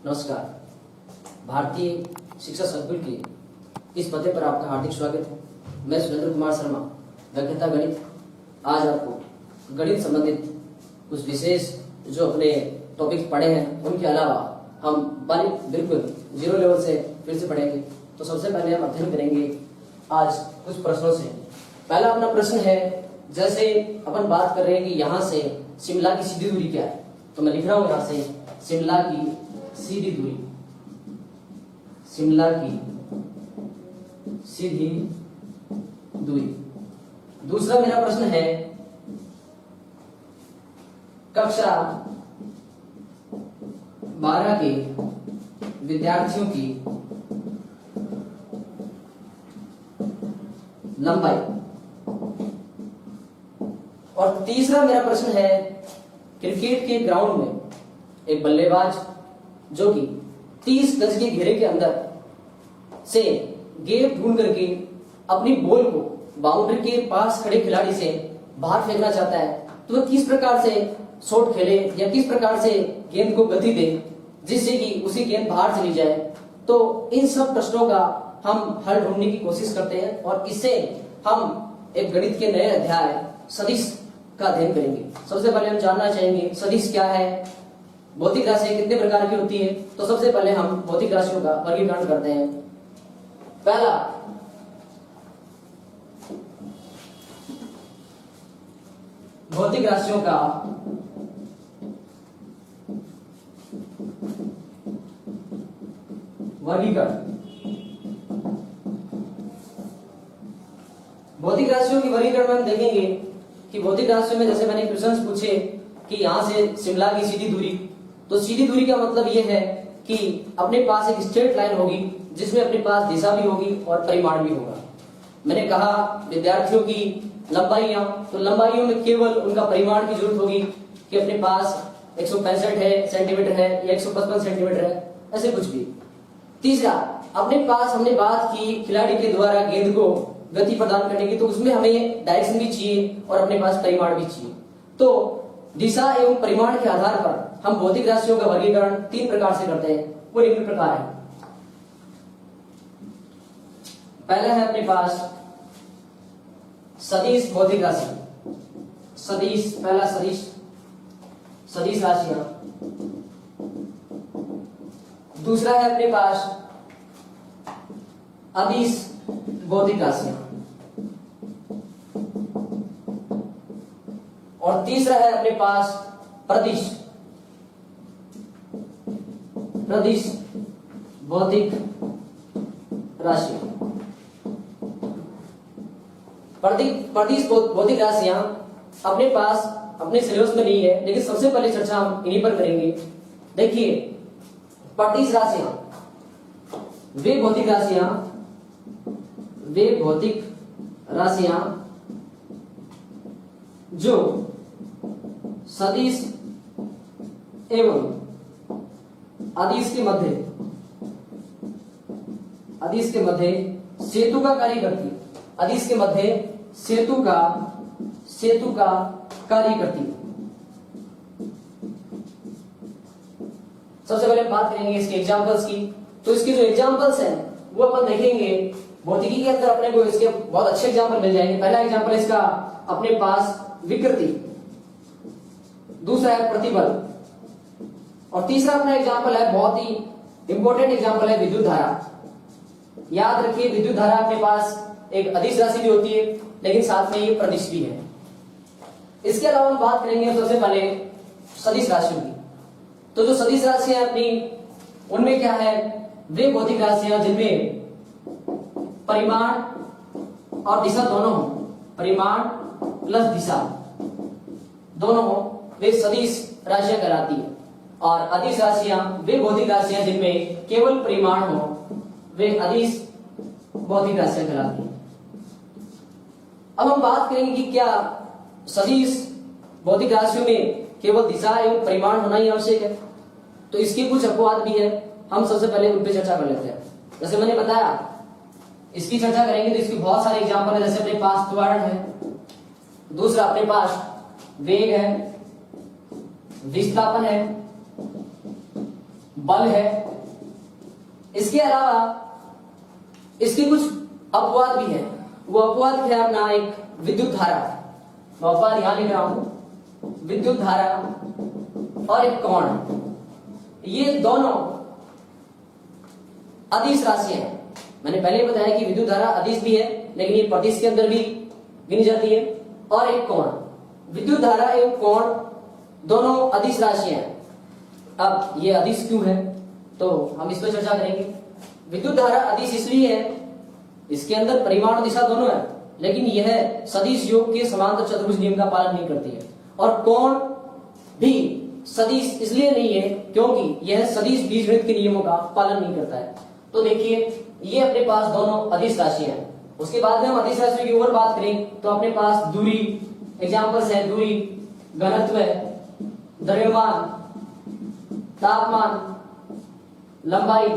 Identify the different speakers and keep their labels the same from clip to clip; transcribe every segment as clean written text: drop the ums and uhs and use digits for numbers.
Speaker 1: नमस्कार। भारतीय शिक्षा संकुल के इस पते पर आपका हार्दिक स्वागत है। मैं सुरेंद्र कुमार शर्मा, व्याख्याता गणित। आज आपको गणित संबंधित कुछ विशेष जो अपने टॉपिक पढ़े हैं उनके अलावा हम बिल्कुल जीरो लेवल से फिर से पढ़ेंगे। तो सबसे पहले हम अध्ययन करेंगे आज कुछ प्रश्नों से। पहला अपना प्रश्न है, जैसे अपन बात कर रहे हैं कि यहाँ से शिमला की सीधी दूरी क्या है, तो मैं लिख रहा हूँ यहाँ से शिमला की सीधी दूरी, शिमला की सीधी दूरी। दूसरा मेरा प्रश्न है, कक्षा 12 के विद्यार्थियों की लंबाई। और तीसरा मेरा प्रश्न है, क्रिकेट के ग्राउंड में एक बल्लेबाज जो कि 30 गज के घेरे के अंदर से गेंद ढूंढ करके अपनी बॉल को बाउंड्री के पास खड़े खिलाड़ी से बाहर फेंकना चाहता है, तो वह किस प्रकार से शॉट खेले या किस प्रकार से गेंद को गति दे जिससे कि उसी गेंद बाहर चली जाए। तो इन सब प्रश्नों का हम हल ढूंढने की कोशिश करते हैं और इससे हम एक गणित के नए अध्याय सदिश का अध्ययन करेंगे। सबसे पहले हम जानना चाहेंगे सदिश क्या है, भौतिक राशियां कितने प्रकार की होती है। तो सबसे पहले हम भौतिक राशियों का वर्गीकरण करते हैं। पहला, भौतिक राशियों का वर्गीकरण। भौतिक राशियों की वर्गीकरण में हम देखेंगे कि भौतिक राशियों में जैसे मैंने क्वेश्चंस पूछे कि यहां से शिमला की सीधी दूरी, तो सीधी दूरी का मतलब यह है कि अपने पास एक स्ट्रेट लाइन होगी जिसमें अपने पास दिशा भी होगी और परिमाण भी होगा। मैंने कहा विद्यार्थियों की लंबाइयां, तो लंबाइयों में केवल उनका परिमाण की जरूरत होगी कि अपने पास 165 है सेंटीमीटर है या 155 सेंटीमीटर है, ऐसे कुछ भी। तीसरा, अपने पास हमने बात की खिलाड़ी के द्वारा गेंद को गति प्रदान करने की, तो उसमें हमें डायरेक्शन भी चाहिए और अपने पास परिमाण भी चाहिए। तो दिशा एवं परिमाण के आधार पर हम भौतिक राशियों का वर्गीकरण 3 प्रकार से करते हैं। वो निम्न प्रकार है। पहला है अपने पास सदिश भौतिक राशि, सदिश, पहला सदिश, सदिश राशियां। दूसरा है अपने पास अदिश भौतिक राशियां और तीसरा है अपने पास प्रदिश, प्रदिश भौतिक राशियां। प्रदिश भौतिक राशियां अपने पास अपने सिलेबस में नहीं है, लेकिन सबसे पहले चर्चा हम इन्हीं पर करेंगे। देखिए, प्रदिश राशियां वे भौतिक राशियां जो सदिश एवं अदिश के मध्य सेतु का कार्य करती है। अदिश के मध्य सेतु का कार्य करती है। सबसे पहले हम बात करेंगे इसके एग्जांपल्स की। तो इसके जो एग्जांपल्स हैं वो अपन देखेंगे। भौतिकी के अंदर अपने को इसके बहुत अच्छे एग्जांपल मिल जाएंगे। पहला एग्जांपल इसका अपने पास विकृति, दूसरा है प्रतिबल और तीसरा अपना एग्जांपल है, बहुत ही इंपॉर्टेंट एग्जांपल है, विद्युत धारा। याद रखिए, विद्युत धारा अपने पास एक अदिश राशि भी होती है, लेकिन साथ में ये प्रदिश भी है। इसके अलावा हम बात करेंगे सबसे पहले सदिश राशियों की। तो जो सदिश राशियां अपनी, उनमें क्या है, वे भौतिक राशियां जिनमें परिमाण और दिशा दोनों हो, परिमाण प्लस दिशा दोनों हो, वे सदिश राशियां कहलाती है। और अदिश राशियां वे भौतिक राशियां जिनमें केवल परिमाण हो, वे अदिश भौतिक राशियां कहलाती है। अब हम बात करेंगे कि क्या सदिश भौतिक राशियों में केवल दिशा एवं परिमाण होना ही आवश्यक है। तो इसके कुछ अपवाद भी है, हम सबसे पहले उन पर चर्चा कर लेते हैं। जैसे मैंने बताया, इसकी चर्चा करेंगे तो इसके बहुत सारे एग्जांपल है। जैसे अपने पास त्वरण है, दूसरा अपने पास वेग है, विस्थापन है, बल है। इसके अलावा इसके कुछ अपवाद भी है। वो अपवाद है अपना एक विद्युत धारा, मैं अपवाद यहां लिख रहा हूं, विद्युत धारा और एक कोण। ये दोनों अदिश राशियां हैं। मैंने पहले बताया कि विद्युत धारा अदिश भी है, लेकिन ये प्रतिश के अंदर भी गिनी जाती है। और एक कोण, विद्युत धारा एक कोण दोनों अदिश राशियां हैं। अब ये अदिश क्यों है तो हम इस पर चर्चा करेंगे। विद्युत धारा अदिश इसलिए है, इसके अंदर परिमाण और दिशा दोनों है, लेकिन यह सदिश योग के समांतर चतुर्भुज नियम का पालन नहीं करती है। और कोण भी सदिश इसलिए नहीं है क्योंकि यह सदिश बीजगणित के नियमों का पालन नहीं करता है। तो देखिए, ये अपने पास दोनों अदिश राशियां हैं। उसके बाद में हम अदिश राशियों की और बात करें तो अपने पास दूरी, एग्जांपल्स है दूरी, घनत्व, द्रव्यमान, तापमान, लंबाई,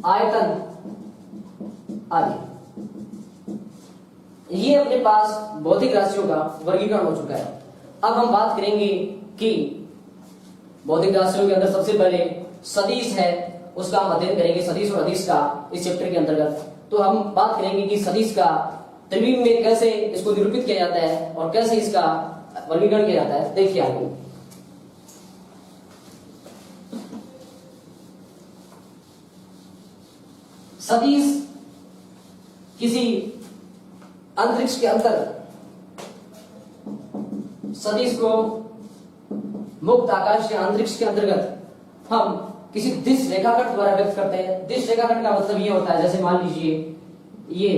Speaker 1: आयतन आदि। ये अपने पास भौतिक राशियों का वर्गीकरण हो चुका है। अब हम बात करेंगे कि भौतिक राशियों के अंदर सबसे पहले सदिश है, उसका हम अध्ययन करेंगे, सदिश और अदिश का इस चैप्टर के अंतर्गत। तो हम बात करेंगे कि सदिश का त्रिविम में कैसे इसको निरूपित किया जाता है और कैसे इसका वर्गीकरण किया जाता है। देखिए आगे, सदिश किसी अंतरिक्ष के अंदर, सदिश को मुक्त आकाश के अंतरिक्ष के अंतर्गत हम किसी दिश रेखाखंड द्वारा व्यक्त करते हैं। दिश रेखाखंड का मतलब ये होता है, जैसे मान लीजिए ये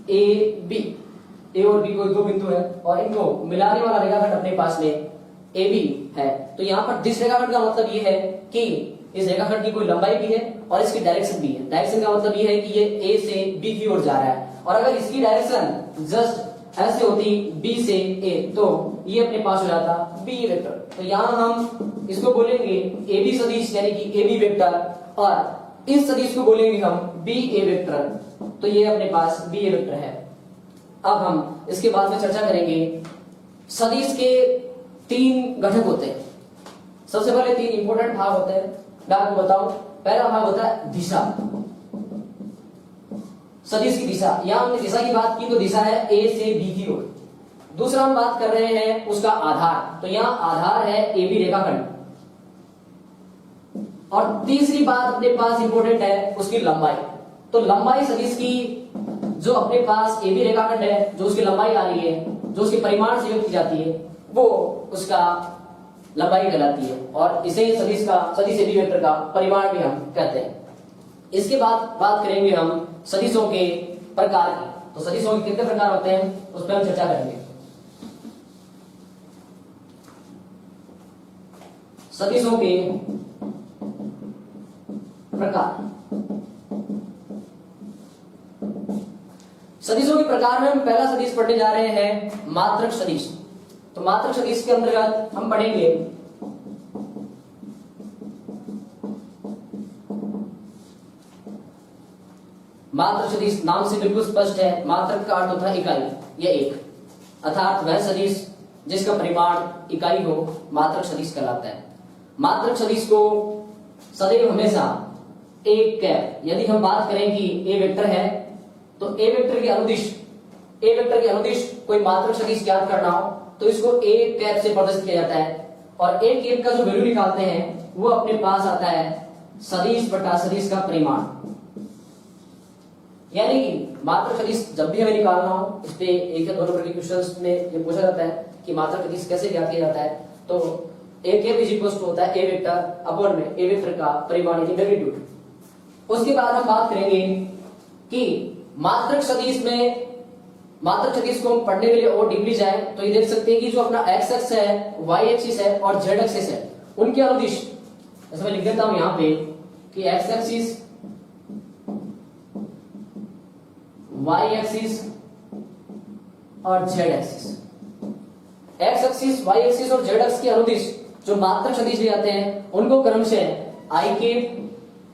Speaker 1: ए बी, ए और बी कोई दो बिंदु है और इनको मिलाने वाला रेखाखंड अपने पास में ए बी है। तो यहाँ पर दिश रेखाखंड का मतलब ये है कि इस रेखाखंड की कोई लंबाई भी है और इसकी डायरेक्शन भी है। डायरेक्शन का मतलब ये है कि ये ए से बी की ओर जा रहा है, और अगर इसकी डायरेक्शन जस्ट ऐसे होती बी से ए तो ये अपने पास हो जाता बी वेक्टर। तो यहाँ हम इसको बोलेंगे ए बी सदिश, यानी कि ए बी वेक्टर, और इस सदिश को बोलेंगे हम बी ए वेक्टर। तो ये अपने पास बी ए वेक्टर है। अब हम इसके बाद में चर्चा करेंगे। सदिश के तीन घटक होते हैं। सबसे पहले तीन इंपॉर्टेंट भाग होते हैं, मैं आपको बताऊं। पहला भाग होता है दिशा, सदिश की दिशा। यहां हमने दिशा की बात की तो दिशा है ए से बी की ओर। दूसरा हम बात कर रहे हैं उसका आधार, तो यहां आधार है ए बी रेखाखंड। और तीसरी बात अपने पास इंपॉर्टेंट है उसकी लंबाई। तो लंबाई सदिश की जो अपने पास ए बी रेखाखंड है, जो उसकी लंबाई आ रही है, जो उसके परिमाण से युक्त की जाती है, वो उसका लंबाई कहलाती है। और इसे सदिश ए बी वेक्टर का परिमाण भी हम कहते हैं। इसके बाद बात करेंगे हम सदिशों के प्रकार की। तो सदिशों के कितने प्रकार होते हैं उस पर हम चर्चा करेंगे। सदिशों के प्रकार, सदिशों के प्रकार में हम पहला सदिश पढ़ने जा रहे हैं मात्रक सदिश। तो मात्रक सदिश के अंतर्गत हम पढ़ेंगे मात्रक सदिश। नाम से बिल्कुल स्पष्ट है, मात्रक का अर्थ होता है इकाई या एक, अर्थात वह सदिश जिसका परिमाण इकाई हो मात्रक सदिश कहलाता है। मात्रक सदिश को सदैव हमेशा एक कैप, यदि हम बात करें कि ए वेक्टर है तो ए वेक्टर के अनुदिश कोई मात्रक सदिश ज्ञात करना हो तो इसको ए कैप से प्रदर्शित किया जाता है। और ए कैप का जो वैल्यू निकालते हैं वो अपने पास आता है सदिश बटा सदिश का परिमाण। यानी कि मात्रक सदिश जब भी हमें निकालना हो, इस पे एक या दो नंबर के क्वेश्चंस में ये पूछा जाता है कि मात्रक सदिश कैसे ज्ञात किया जाता है। तो A cap is equal to होता है ए वेक्टर अपॉन में ए वेक्टर का परिमाण यानी मैग्नीट्यूड। उसके बाद हम बात करेंगे कि मात्रक सदिश को हम पढ़ने के लिए और डीपली जाए तो ये देख सकते हैं कि जो अपना एक्स एक्स है, वाई एक्सिस है और जेड एक्सिस है, उनके अनुदिश, जैसे मैं लिख देता हूं यहां पे कि एक्स एक्सिस, वाई एक्सिस और Z axis, X axis, Y axis और जेड एक्सिस के अनुदिश जो मात्रक सदिश ले जाते हैं उनको क्रमशः आई केप,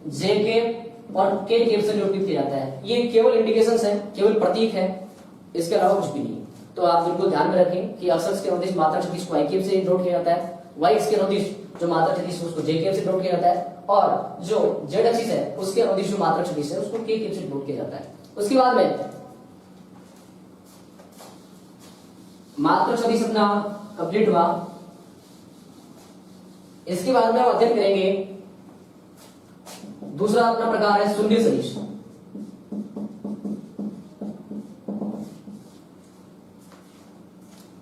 Speaker 1: जे केप और के केप से निरूपित किया जाता है। ये केवल इंडिकेशंस है, केवल प्रतीक है, इसके अलावा कुछ भी नहीं। तो आप बिल्कुल ध्यान में रखें कि अक्सर के अनुदिश मात्रक सदिश को आई केप से नोट किया जाता है वाई एक्स के अनुदिश जो मात्रक सदिश है उसको जे के से डिनोट किया जाता है, और जो जेड एक्सिस है उसके अनुदिश जो मात्रक सदिश है उसको के से डिनोट किया जाता है। उसके बाद में मात्रक सदिश अपना कंप्लीट हुआ। इसके बाद में हम अध्ययन करेंगे दूसरा अपना प्रकार है शून्य सदिश।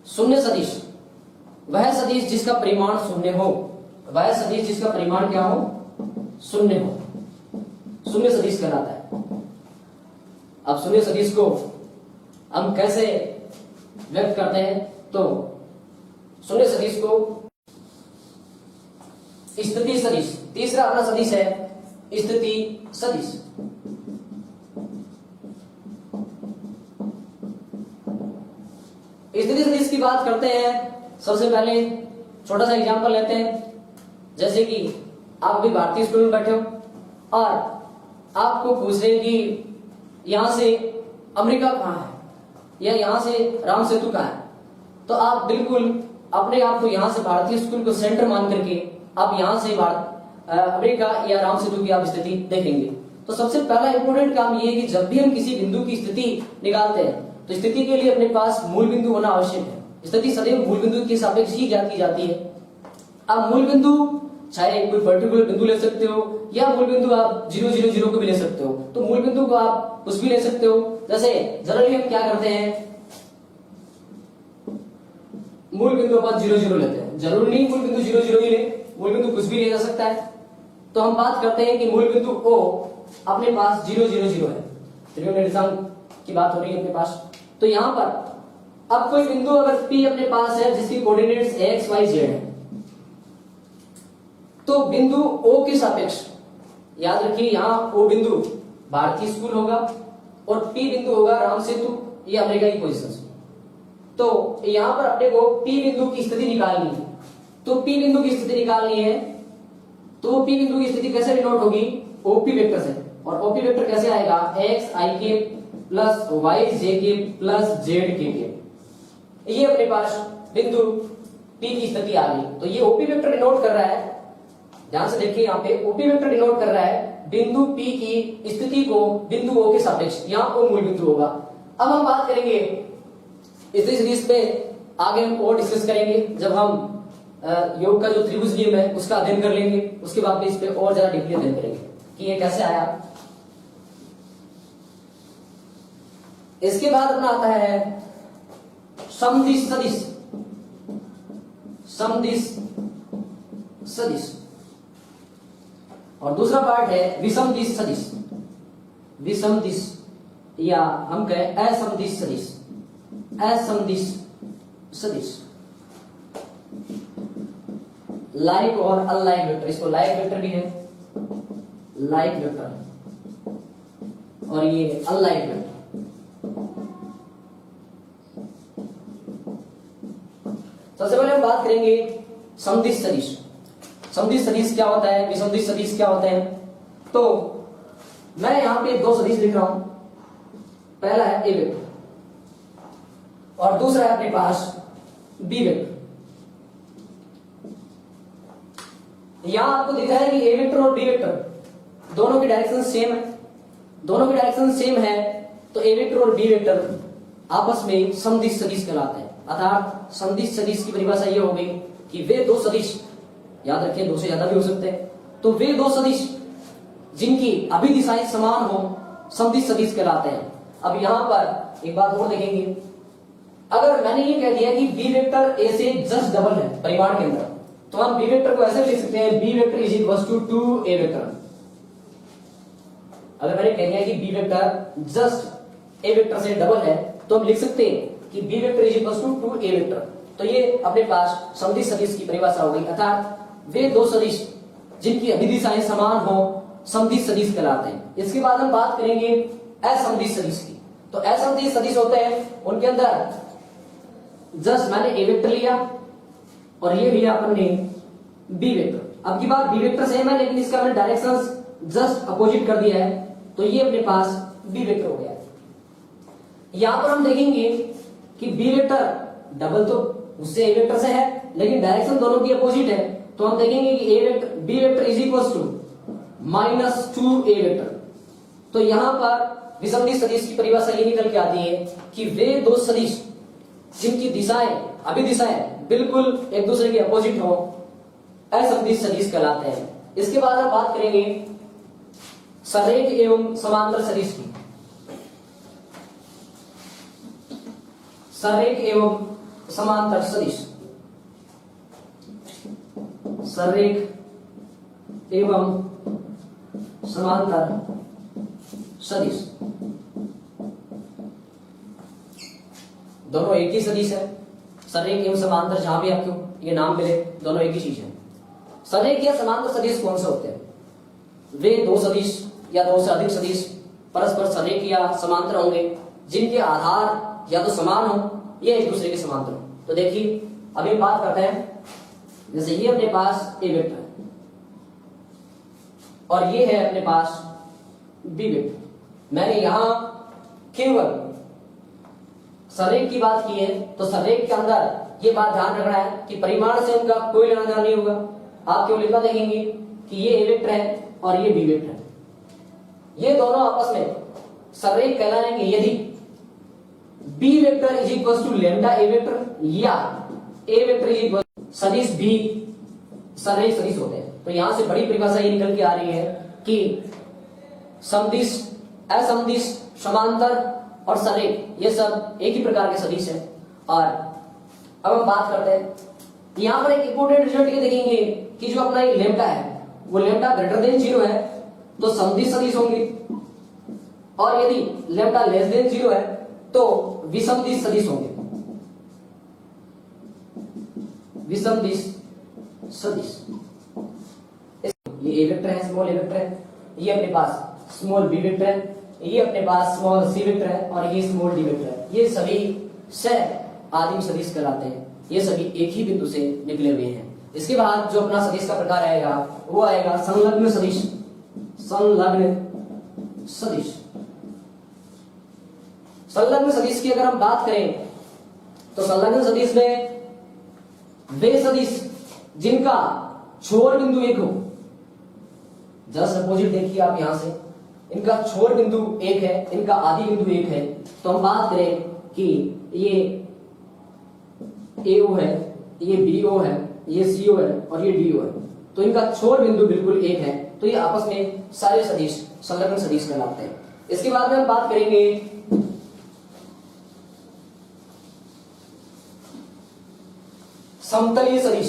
Speaker 1: शून्य सदिश वह सदिश जिसका परिमाण शून्य हो, वह सदिश जिसका परिमाण क्या हो, शून्य हो, शून्य सदिश कहलाता है। अब शून्य सदिश को हम कैसे व्यक्त करते हैं, तो शून्य सदिश को स्थिति सदिश, तीसरा अपना सदिश है स्थिति सदिश। स्थिति सदिश की बात करते हैं, सबसे पहले छोटा सा एग्जांपल लेते हैं। जैसे कि आप अभी भारतीय स्कूल में बैठे हो और आपको पूछ रहे कि यहां से अमेरिका कहां है या यहां से राम सेतु कहां है, तो आप बिल्कुल अपने आप को यहां से भारतीय स्कूल को सेंटर मान करके आप यहां से अमेरिका या राम सेतु की आप स्थिति देखेंगे। तो सबसे पहला इंपॉर्टेंट काम ये है कि जब भी हम किसी बिंदु की स्थिति निकालते हैं तो स्थिति के लिए अपने पास मूल बिंदु होना आवश्यक है। स्थिति सदैव मूल बिंदु के सापेक्ष ही ज्ञात की जाती है। आप मूल बिंदु चाहे कोई पर्टिकुलर बिंदु ले सकते हो या मूल बिंदु आप 000 को भी ले सकते हो। तो मूल बिंदु को आप कुछ भी ले सकते हो। जैसे जनरली हम क्या करते हैं, मूल बिंदु अपन 0 लेते हैं। जरूरी नहीं मूल बिंदु 0 ही ले, मूल बिंदु कुछ भी लिया जा सकता है। तो हम बात करते हैं कि मूल बिंदु O अपने पास 0 है, त्रिकोणीय निर्देशांक की बात हो रही है अपने पास। तो यहां पर अब कोई बिंदु अगर P अपने पास है जिसकी कोऑर्डिनेट्स x y z है, तो बिंदु O के सापेक्ष याद रखिए यहां O बिंदु भारतीय स्कूल होगा और P बिंदु होगा राम सेतु या अमेरिका की पोजीशन। तो यहां पर अपने को P बिंदु की स्थिति निकालनी है। तो P बिंदु की स्थिति निकालनी है तो P बिंदु की स्थिति कैसे डिनोट होगी, OP वेक्टर से। और OP वेक्टर कैसे आएगा, x i के प्लस y j के प्लस z के। ये अपने पास बिंदु P की स्थिति आ गई। तो ये OP वेक्टर डिनोट कर रहा है, ध्यान से देखिए यहाँ पे OP वेक्टर डिनोट कर रहा है बिंदु P की स्थिति को बिंदु O के सापेक्ष, यहाँ O मूल बिंदु होगा। अब हम बात करेंगे इस सीरीज पे, आगे हम और डिस्कस करेंगे जब हम योग का जो त्रिभुज नियम है उसका अध्ययन कर लेंगे। उसके बाद इस पे और ज्यादा डीपली अध्ययन करेंगे कि ये कैसे आया। इसके बाद अपना आता है समदिश सदिश। समदिश सदिश और दूसरा पार्ट है विषमदिश सदिश। विषमदिश या हम कहें असमदिश सदिश। असमदिश सदिश लाइक और अनलाइक वेक्टर, इसको लाइक वेक्टर भी है, लाइक वेक्टर, और ये अनलाइक वेक्टर। सबसे पहले हम बात करेंगे समदिश सदिश। समदिश सदिश क्या होता है, विषमदिश सदिश क्या होता है। तो मैं यहां पे दो सदिश लिख रहा हूं, पहला है ए वेक्टर और दूसरा है अपने पास बी वेक्टर। यहां आपको दिख रहा है कि ए वेक्टर और बी वेक्टर दोनों की डायरेक्शन सेम है। दोनों की डायरेक्शन सेम है तो ए वेक्टर और बी वेक्टर आपस में समदिश सदिश कहलाते हैं। अर्थात समदिश सदिश की परिभाषा यह हो गई कि वे दो सदिश, याद रखें दो से ज्यादा भी हो सकते हैं, तो वे दो सदिश जिनकी अभिदिशाएं समान हो समदिश सदिश कहलाते हैं। अब यहां पर एक बात और देखेंगे, अगर मैंने ये कह दिया कि बी वेक्टर ए से जस्ट डबल है परिमाण के अंदर, तो हम बी वेक्टर को ऐसे लिख सकते हैं B vector is equal to A vector. अगर मैंने कह दिया कि B vector just A vector से डबल है तो हम लिख सकते हैं कि B vector is equal to A vector. तो ये अपने पास समदिश सदिश की परिभाषा हो गई। अर्थात वे दो सदिश जिनकी अभिदिशाएं समान हो समदिश सदिश कहलाते हैं। इसके बाद हम बात करेंगे असमदिश सदिश की। तो असमदिश सदिश होते हैं उनके अंदर जस्ट मैंने ए वेक्टर लिया और ये लिया अपन ने बी वेक्टर। अब की बात बी वेक्टर सेम है लेकिन इसका मैंने डायरेक्शन जस्ट अपोजिट कर दिया है, तो ये अपने पास बी वेक्टर हो गया। यहां पर हम देखेंगे कि बी वेक्टर डबल तो उससे ए वेक्टर से है, लेकिन डायरेक्शन दोनों की अपोजिट है, तो हम देखेंगे कि A vector B vector is equal to -2 A vector. तो यहां पर विसंधि सदिश की परिभाषा ये निकल के आती है कि वे दो सदिश जिनकी दिशाएं अभिदिशाएं बिल्कुल एक दूसरे के अपोजिट हो, असंदिश सदिश कहलाते हैं। इसके बाद हम बात करेंगे सरेख एवं समांतर सदिश की। सरेख एवं समांतर सदिश, सरेख एवं समांतर सदिश दोनों एक ही सदिश है। सरेख एवं समांतर जहां भी आपको ये नाम मिले, दोनों एक ही चीज है। सरेख या समांतर सदिश कौन से होते हैं? वे दो सदिश या दो से अधिक सदिश परस्पर सरेख या समांतर होंगे जिनके आधार या तो समान हो या एक दूसरे के समांतर हो। तो देखिए अभी बात करते हैं, जैसे ये अपने पास ए वेक्टर है और ये है अपने पास बी वेक्टर। मैंने यहां केवल सरेख की बात की है, तो सरेख के अंदर ये बात ध्यान रखना है कि परिमाण से उनका कोई लेना देना नहीं होगा। आप केवल इतना देखेंगे कि ये ए वेक्टर है और ये बी वेक्टर है, ये दोनों आपस में सरेख कहलाएंगे यदि B vector is equal to lambda A vector या ए वेक्टर इज इक्वल सदिश बी सरेख सदिश होते हैं। तो यहां से बड़ी परिभाषा ये निकल के आ रही है कि समदिश, असमदिश, समांतर और सरेख ये सब एक ही प्रकार के सदिश है। और अब हम बात करते हैं, यहां पर एक इंपोर्टेंट रिजल्ट ये देखेंगे कि जो अपना ये लेमडा है वो लेमडा ग्रेटर देन 0 है तो समदिश सदिश होंगे, और यदि लेमडा लेस देन 0 है तो विषमदिश सदिश होंगे। विषमदिश सदिश, ये ए वेक्टर है, स्मॉल ए वेक्टर है, ये अपने पास स्मॉल बी वेक्टर है, ये अपने पास स्मॉल सी वेक्टर है और ये स्मॉल डी वेक्टर है। ये सभी सह आदिम सदिश कहलाते हैं, ये सभी एक ही बिंदु से निकले हुए हैं। इसके बाद जो अपना सदिश का प्रकार आएगा वो आएगा संलग्न सदिश। संलग्न सदिश, संलग्न सदिश की अगर हम बात करें तो संलग्न सदिश में वे सदिश जिनका छोर बिंदु एक हो, जस्ट अपोजिट देखिए आप यहां से, इनका छोर बिंदु एक है, इनका आदि बिंदु एक है, तो हम बात करें कि ये AO है, ये BO है, ये CO है और ये DO है, तो इनका छोर बिंदु बिल्कुल एक है, तो ये आपस में सारे सदिश संलग्न सदिश कहलाते हैं। इसके बाद में हम बात करेंगे समतलीय सदिश।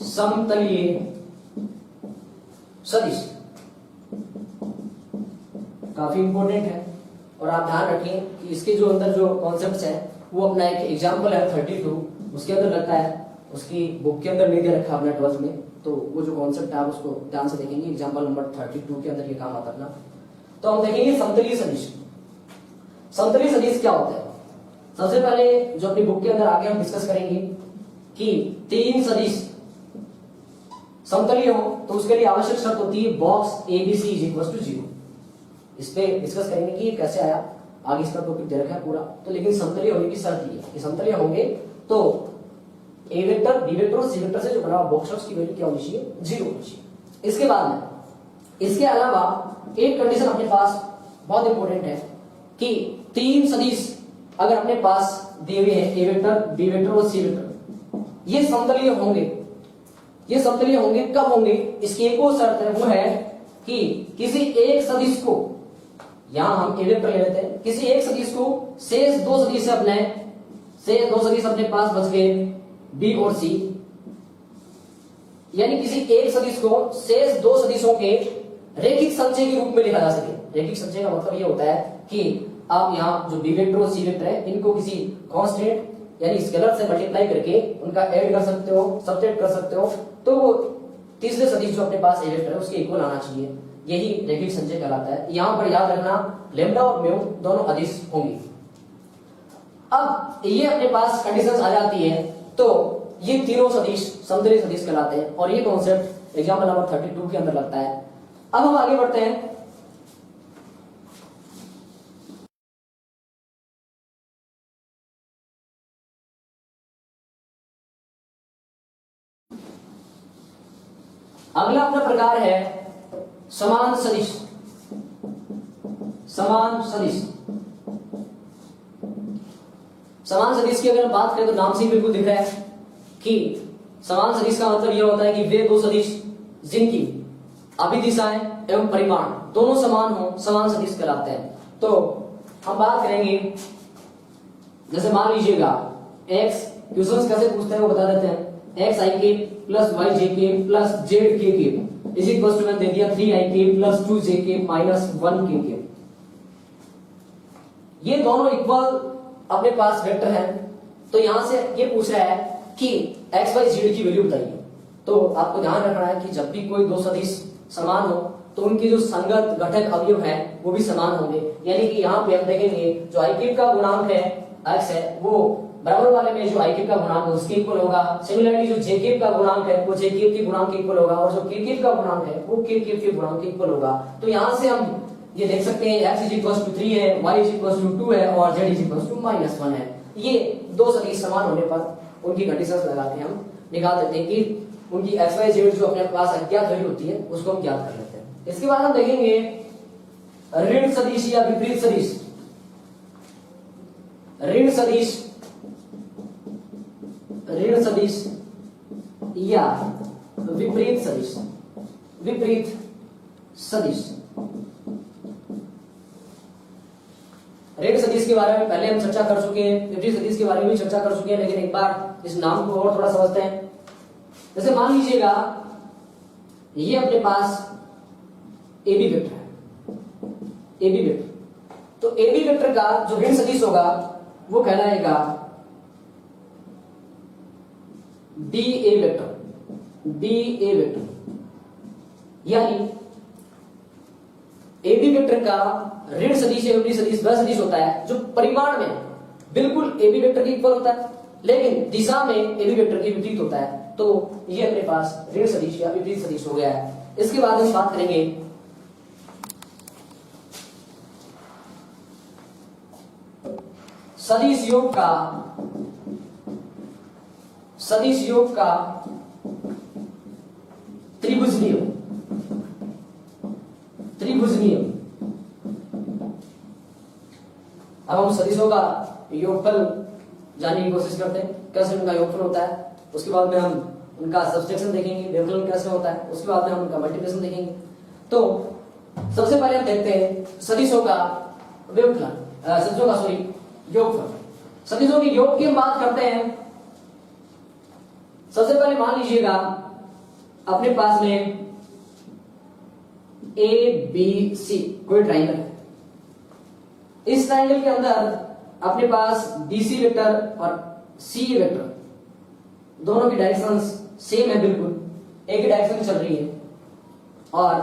Speaker 1: समतलीय सदिश काफी इंपॉर्टेंट है और आप ध्यान रखें कि इसके जो अंदर जो कॉन्सेप्ट्स हैं वो अपना एक एग्जाम्पल है 32 उसके अंदर लगता है, उसकी बुक के अंदर नहीं दे रखा अपना 12th में, तो वो जो कॉन्सेप्ट है आप उसको ध्यान से देखेंगे, एग्जाम्पल नंबर 32 के अंदर ये काम आता अपना। तो हम देखेंगे समतलीय सदिश। समतलीय सदिश क्या होता है? सबसे पहले जो अपनी बुक के अंदर आगे हम डिस्कस करेंगे कि तीन सदिश समतलीय हो तो उसके लिए आवश्यक शर्त होती है box ABC is equal to 0। इस पे डिस्कस करेंगे कि ये कैसे आया, आगे इसका टॉपिक दे रखा है पूरा। तो लेकिन समतलीय होने की शर्त ये है कि समतलीय होंगे तो ए वेक्टर, बी वेक्टर और सी वेक्टर से जो बना हुआ बॉक्स है उसकी वैल्यू क्या होनी चाहिए? 0 होनी चाहिए। इसके बाद में इसके अलावा एक कंडीशन अपने पास बहुत इंपॉर्टेंट है कि तीन सदिश अगर अपने पास दिए हुए हैं, ए वेक्टर, बी वेक्टर और सी वेक्टर, ये समतलीय होंगे। ये समतलीय होंगे कब होंगे? इसकी एक और शर्त है, वो है कि किसी एक सदिश को, यहां हम ए वेक्टर ले लेते हैं, किसी एक सदिश को शेष दो सदिश से अपने पास बच गए बी और सी, यानी किसी एक सदिश को शेष दो सदिशों के रेखिक संचय के रूप में लिखा जा सके। रेखिक संचय का मतलब ये होता है कि आप यहाँ जो बी वेक्टर और सी वेक्टर है इनको किसी कांस्टेंट यानी स्केलर से मल्टीप्लाई करके उनका ऐड कर सकते हो, सब्ट्रैक्ट कर सकते हो, तो वो तीसरे सदिश जो अपने पास ए वेक्टर है उसके इक्वल आना चाहिए। यही रेखिक संचय कहलाता है। यहां पर याद रखना लेम्डा और म्यू दोनों अदिश होंगी। अब ये अपने पास कंडीशंस आ जाती है तो ये तीनों सदिश समतलीय सदिश कहलाते हैं और ये कॉन्सेप्ट एग्जाम्पल नंबर 32 के अंदर लगता है। अब हम आगे बढ़ते हैं अगला अपना प्रकार है समान सदिश। समान सदिश, समान सदिश की अगर हम बात करें तो नाम से ही बिल्कुल दिख रहा है कि समान सदिश का मतलब यह होता है कि वे दो सदिश जिनकी अभिदिशाएं एवं परिमाण दोनों समान हो, समान सदिश कहलाते हैं। तो हम बात करेंगे, जैसे मान लीजिएगा x, क्वेश्चंस कैसे पूछते हैं वो बता देते हैं। एक्स आई के प्लस वाई जे के प्लस जेड के इज इक्वल टू, मैंने दे दिया 3i के प्लस 2j के माइनस 1 के। ये दोनों इक्वल अपने पास वेक्टर हैं। तो यहां से ये पूछ रहा है कि एक्स वाई जेड की वैल्यू बताइए। तो आपको ध्यान रखना है कि जब भी कोई दो सदिश समान हो तो उनकी जो संगत घटक अवयव है वो भी समान होंगे। यानी कि यहाँ पे हम देखेंगे जो आई क्यूब का गुणांक है एक्स है वो बराबर वाले में जो आई क्यूब का गुणांक है उसके इक्वल होगा। सिमिलरली जो जे क्यूब का गुणांक है वो जे क्यूब के गुणांक के इक्वल होगा और जो के क्यूब का गुणांक है वो के क्यूब के गुणांक के इक्वल होगा। तो यहाँ से हम ये देख सकते हैं x इज इक्वल टू 3 है, y इज इक्वल टू 2 है और z इज इक्वल टू -1 है। ये दो सदिश समान होने पर उनकी कंडीशंस लगा के हम निकाल देते हैं कि उनकी x y z जो अपने पास अज्ञात वैल्यू होती है उसको हम ज्ञात कर लेते हैं। इसके बाद हम देखेंगे ऋण सदिश या विपरीत सदिश। ऋण सदिश, ऋण सदिश या विपरीत सदिश। विपरीत सदिश, ऋण सदिश के बारे में पहले हम चर्चा कर चुके हैं, विपरीत सदिश के बारे में भी चर्चा कर चुके हैं, लेकिन एक बार इस नाम को और थोड़ा समझते हैं। जैसे मान लीजिएगा ये अपने पास AB वेक्टर है, AB वेक्टर। तो AB वेक्टर का जो ऋण सदिश होगा वो कहलाएगा DA वेक्टर, DA वेक्टर। यानी AB वेक्टर का ऋण सदिश या विपरीत सदिश वह सदिश होता है जो परिमाण में बिल्कुल AB वेक्टर के इक्वल होता है लेकिन दिशा में AB वेक्टर के विपरीत होता है। तो ये अपने पास ऋण सदिश या विपरीत सदिश हो गया है। इसके बाद हम बात करेंगे सदिश योग का, सदिश योग का त्रिभुज नियम। त्रिभुज नियम, अब हम सदिशों का योगफल जानने की कोशिश करते हैं, कैसे उनका योगफल होता है। उसके बाद में हम उनका सब्सट्रैक्शन देखेंगे, व्यवकलन कैसे होता है। उसके बाद में हम उनका मल्टीप्लिकेशन देखेंगे। तो सबसे पहले हम देखते हैं सदिशों का व्यवकलन, सदिशों का सॉरी योगफल। सदिशों के योग की हम बात करते हैं। सबसे पहले मान लीजिएगा अपने पास में ABC कोई ट्राइंगल है। इस ट्राइंगल के अंदर अपने पास BC वेक्टर और CA वेक्टर दोनों की डायरेक्शंस सेम है, बिल्कुल एक ही डायरेक्शन चल रही है। और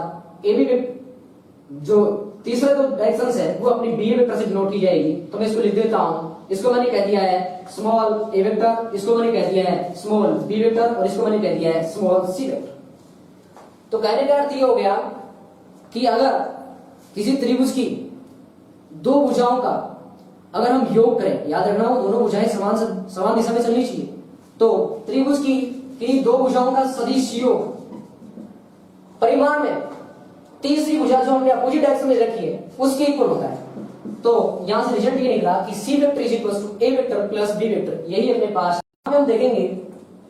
Speaker 1: AB वेक्टर जो तीसरा जो डायरेक्शंस है वो अपनी BA वेक्टर से डिनोट की जाएगी। तो मैं इसको लिख देता हूं। इसको मैंने कह दिया है स्मॉल a वेक्टर, इसको मैंने कह दिया है स्मॉल b वेक्टर और इसको मैंने कह दिया है स्मॉल c वेक्टर। तो कहने का अर्थ ये हो गया कि अगर किसी त्रिभुज की दो भुजाओं का अगर हम योग करें, याद रखना हो दोनों भुजाएं समान दिशा में चलनी चाहिए। तो त्रिभुज की किन्हीं दो भुजाओं का सदिश योग परिमाण में तीसरी भुजा जो हमने अपोजिट डायरेक्शन में रखी है उसके इक्वल होता है। तो यहां से रिजल्ट ये निकला कि C vector is equal to A vector plus B vector. यही अपने पास हम देखेंगे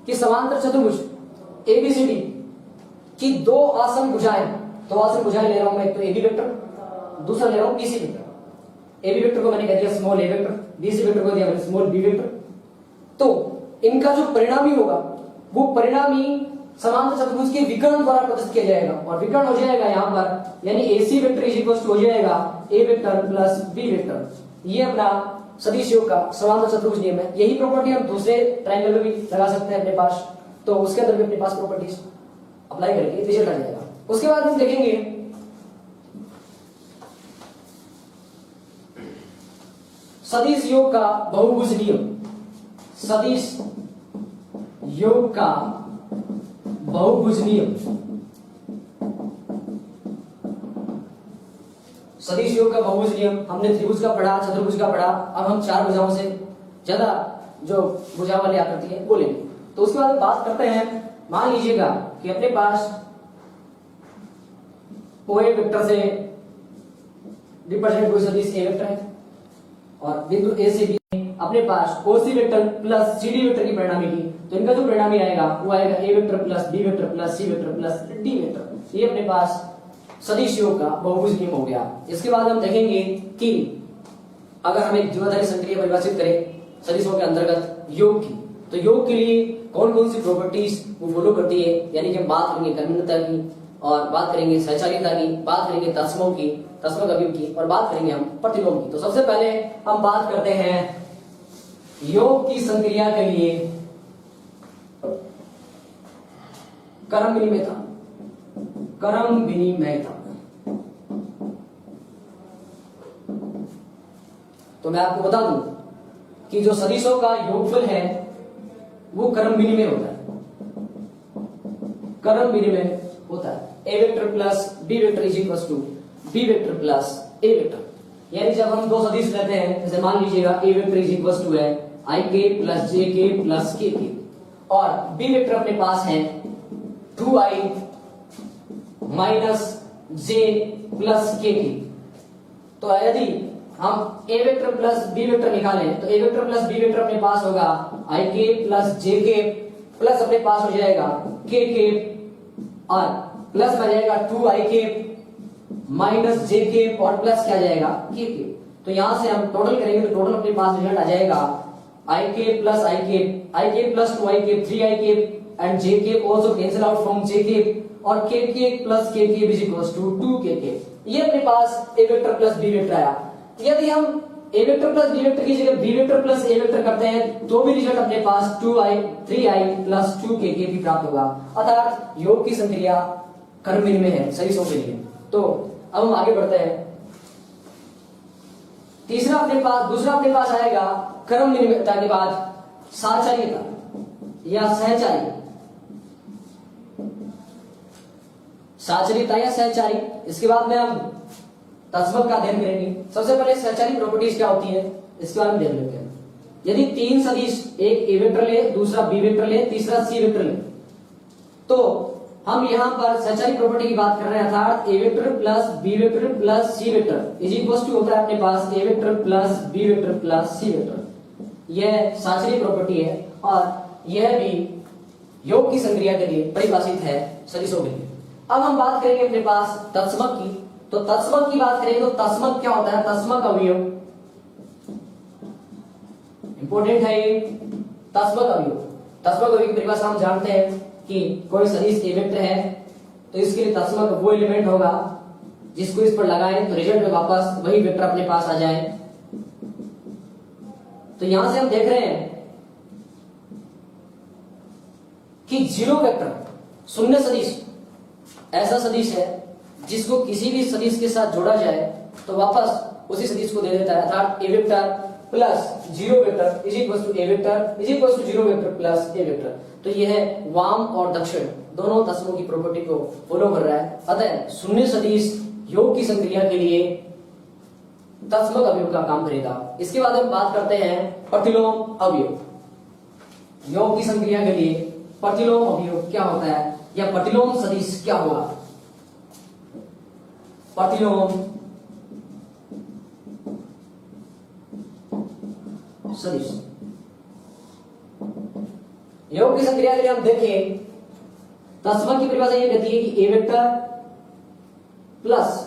Speaker 1: कि समांतर चतुर्भुज ABCD की दो आसन भुजाएं ले रहा हूं मैं, एक तो AB वेक्टर, दूसरा ले रहा हूं BC वेक्टर। AB वेक्टर को मैंने कह दिया small a vector, BC vector को दिया मैंने स्मॉल b वेक्टर। तो इनका जो परिणामी होगा वो परिणामी समांतर चतुर्भुज के विकर्ण द्वारा प्रदर्शित किया जाएगा और विकर्ण हो जाएगा यहाँ पर, यानी AC vector is equal to हो जाएगा A vector plus B vector. ये अपना सदिश योग का समांतर चतुर्भुज नियम है। यही प्रॉपर्टी हम दूसरे ट्रायंगल में भी लगा सकते हैं अपने पास। तो उसके अंदर भी अपने पास प्रॉपर्टीज अप्लाई करके रिजल्ट आ जाएगा। उसके बाद हम देखेंगे सदिश योग का बहुभुज नियम। सदिश योग का बहुभुज नियम। सदिश योग का बहुभुज नियम हमने त्रिभुज का पढ़ा, चतुर्भुज का पढ़ा। अब हम चार भुजाओं से ज्यादा जो भुजा वाली आकृति है वो लेंगे। तो उसके बाद बात करते हैं, मान लीजिएगा कि अपने पास ओ ए वेक्टर से रिप्रेजेंट कोई सदिश ए वेक्टर है और बिंदु ए से बी अपने पास ओसी वेक्टर प्लस सीडी वेक्टर की परिणामी की, तो इनका जो परिणामी आएगा वो आएगा A vector plus B vector plus C vector plus D vector. ये अपने पास सदिश योग का बहुभुज नियम हो गया। इसके बाद हम देखेंगे कि अगर हम एक द्विआधारी संक्रिया परिभाषित करें सदिशों के अंतर्गत योग की, तो योग के लिए कौन कौन सी प्रॉपर्टीज वो फॉलो करती है, यानी कि हम बात करेंगे कर्मण्यता की और बात करेंगे सहचारिता की, बात करेंगे तत्समों की, तत्समक अवयव की और बात करेंगे हम प्रतिलोम की। तो सबसे पहले हम बात करते हैं योग की संक्रिया के लिए क्रम विनिमयता। क्रम विनिमयता तो मैं आपको बता दूं कि जो सदिशों का योगफल है वो क्रम विनिमय होता है। क्रम विनिमय होता है A vector plus B vector is equal to B vector plus A vector. यानी जब हम दो सदिश लेते हैं, जैसे मान लीजिएगा ए वेक्टर इज इक्वल टू है आई के प्लस जे के प्लस के और बी वेक्टर अपने पास है 2i माइनस जे प्लस के। तो यदि हम A vector plus B vector निकालें तो ए वेक्टर प्लस बी वेक्टर अपने पास होगा आई के प्लस जे के प्लस अपने पास हो जाएगा के और प्लस में जाएगा 2i के माइनस जे के और प्लस क्या जाएगा के। तो यहां से हम टोटल करेंगे तो टोटल अपने पास रिजल्ट आ जाएगा आई के प्लस आई के प्लस 2i के 3i के एंड जे के आल्सो कैंसिल आउट फ्रॉम जे के और के प्लस के इज इक्वल टू 2k। ये अपने पास A vector plus B vector आया। यदि हम A vector plus B vector की जगह B vector plus A vector करते हैं तो भी रिजल्ट अपने पास 2i 3i प्लस 2k भी प्राप्त होगा। अर्थात योग की संक्रिया क्रम विनिमय है सदिशों के लिए। तो अब हम आगे बढ़ते हैं। दूसरा अपने पास आएगा क्रम विनिमयता के बाद साचार्यता या सहचारी। साचरिता या सहचारी, इसके बाद में हम तत्समक का अध्ययन करेंगे। सबसे पहले सहचारी प्रॉपर्टीज क्या होती है इसके बारे में देख लेते हैं। यदि तीन सदिश एक ए वेक्टर ले, दूसरा बी वेक्टर ले, तीसरा सी वेक्टर ले, तो हम यहां पर सहचारी प्रॉपर्टी की बात कर रहे हैं। अर्थात A vector plus B vector plus C vector is equal to होता है अपने पास A vector plus B vector plus C vector. यह साचरी प्रॉपर्टी है और यह भी योग की संक्रिया के लिए परिभाषित है सदिशों के लिए। अब हम बात करेंगे अपने पास तत्समक की। तो तत्समक की बात करें तो तत्समक क्या होता है? तत्समक अवयव इंपोर्टेंट है ये। तत्समक अवयव की परिभाषा हम जानते हैं कि कोई सदिश ए वेक्टर है तो इसके लिए तत्समक वो एलिमेंट होगा जिसको इस पर लगाएं तो रिजल्ट में वापस वही वेक्टर अपने पास आ जाए। तो यहां से हम देख रहे हैं कि जीरो वेक्टर शून्य सदिश ऐसा सदिश है जिसको किसी भी सदिश के साथ जोड़ा जाए तो वापस उसी सदिश को दे देता है। अर्थात A vector plus zero vector is equal to A vector is equal to zero vector plus A vector. तो यह वाम और दक्षिण दोनों तत्वों की प्रॉपर्टी को फॉलो कर रहा है। अतः शून्य सदिश योग की संक्रिया के लिए तत्समक अवयव का काम करेगा। इसके बाद हम बात करते हैं प्रतिलोम अवयव। योग की संक्रिया के लिए प्रतिलोम अवयव क्या होता है या प्रतिलोम सदिश क्या होगा? प्रतिलोम सदिश योग की संक्रिया के लिए हम देखें तत्समक की परिभाषा ये कहती है कि A vector plus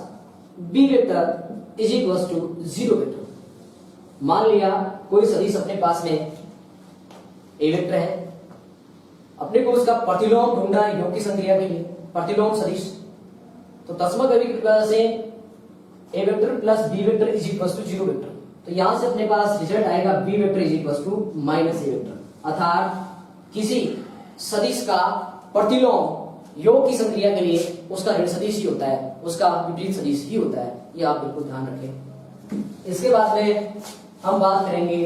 Speaker 1: B vector is equal to zero vector. मान लिया कोई सदिश अपने पास में ए वेक्टर है, अपने को उसका प्रतिलोम ढूंढना है योग की संक्रिया के लिए प्रतिलोम सदिश। तो तत्समक अवयव की परिभाषा से A vector plus B vector is equal to zero vector. तो यहां से अपने पास रिजल्ट आएगा B vector is equal to minus A vector. अर्थात किसी सदिश का प्रतिलोम योग की संक्रिया के लिए उसका ऋण सदिश ही होता है, उसका विपरीत सदिश ही होता है। ये आप बिल्कुल ध्यान रखें। इसके बाद में हम बात करेंगे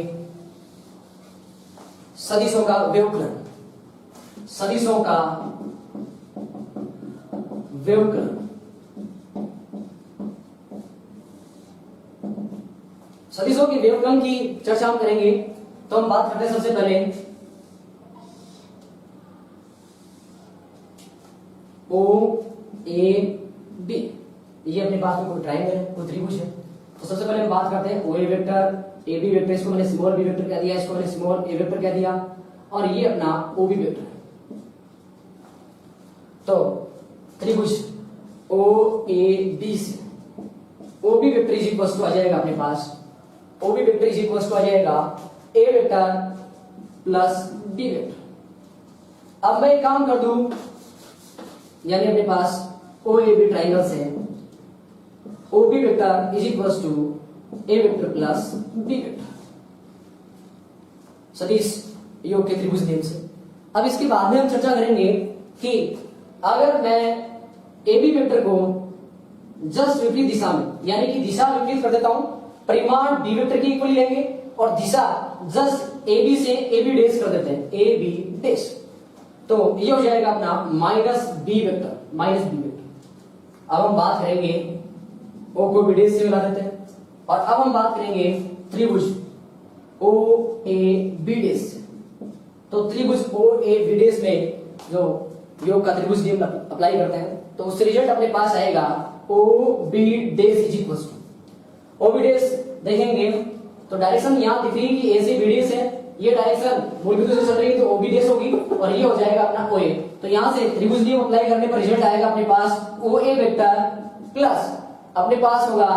Speaker 1: सदिशों का व्यवकलन। सदिशों का व्यवकलन सदिशों के व्यवकलन की चर्चा हम करेंगे। तो हम बात करते हैं सबसे पहले ओ ए बी। ये अपने पास में कोई ट्राइंगल है, कोई त्रिभुज है। तो सबसे पहले हम बात करते हैं ओ A vector, A B vector, इसको मैंने स्मॉल बी वेक्टर कह दिया, इसको मैंने स्मॉल ए वेक्टर कह दिया, और ये अपना ओ बी वेक्टर है। तो त्रिभुज ओ ए बी से O B vector is equal to आ जाएगा अपने पास, O B vector is equal to आ जाएगा A vector plus B vector. अब मैं एक काम कर दूं, यानी अपने पास ओ ए बी ट्राइंगल से O B vector is equal to A vector plus B vector, सदिश योग के त्रिभुज नियम से। अब इसके बाद में हम चर्चा करेंगे कि अगर मैं ए बी वेक्टर को जस्ट विपरीत दिशा में, यानी कि दिशा विपरीत कर देता हूं, परिमाण बी वेक्टर की इक्वल लेंगे और दिशा जस्ट ए बी से ए बी डैश कर देते हैं, ए बी डैश, तो ये हो जाएगा अपना minus B vector, minus B vector. अब हम बात करेंगे ओ को बी डैश से मिला देते हैं, और अब हम बात करेंगे त्रिभुज ओ ए बी डैश से। तो त्रिभुज ओ ए बी डैश में जो योग का त्रिभुज नियम अप्लाई करते हैं, तो उससे रिजल्ट अपने पास आएगा O B dash is equal to, O B dash देखेंगे तो डायरेक्शन यहां दिख रही है कि ए से बी डैश है, ये डायरेक्शन मूल बिंदु से चल रही है तो ओ बी डैश होगी, और ये हो जाएगा अपना ओ ए। तो यहां से त्रिभुज नियम अप्लाई करने पर रिजल्ट आएगा अपने पास ओ ए वेक्टर प्लस अपने पास होगा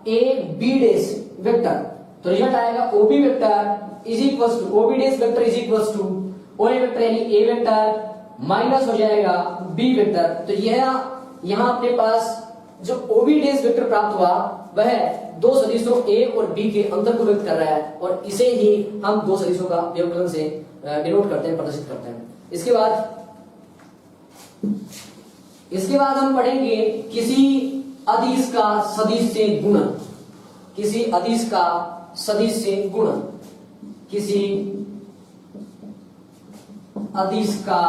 Speaker 1: ए बी डैश वेक्टर, तो रिजल्ट आएगा O B vector is equal to O B dash vector is equal to O A vector यानी ए वेक्टर माइनस हो जाएगा बी वेक्टर। तो यह यहां अपने पास जो ओ बी डैश वेक्टर प्राप्त हुआ वह दो सदिशों ए और बी के अंतर को व्यक्त कर रहा है, और इसे ही हम दो सदिशों का व्यवकलन से डिनोट करते हैं, प्रदर्शित करते हैं। इसके बाद हम पढ़ेंगे किसी अदिश का सदिश से गुणन, किसी अदिश का सदिश से गुणन, किसी अदिश का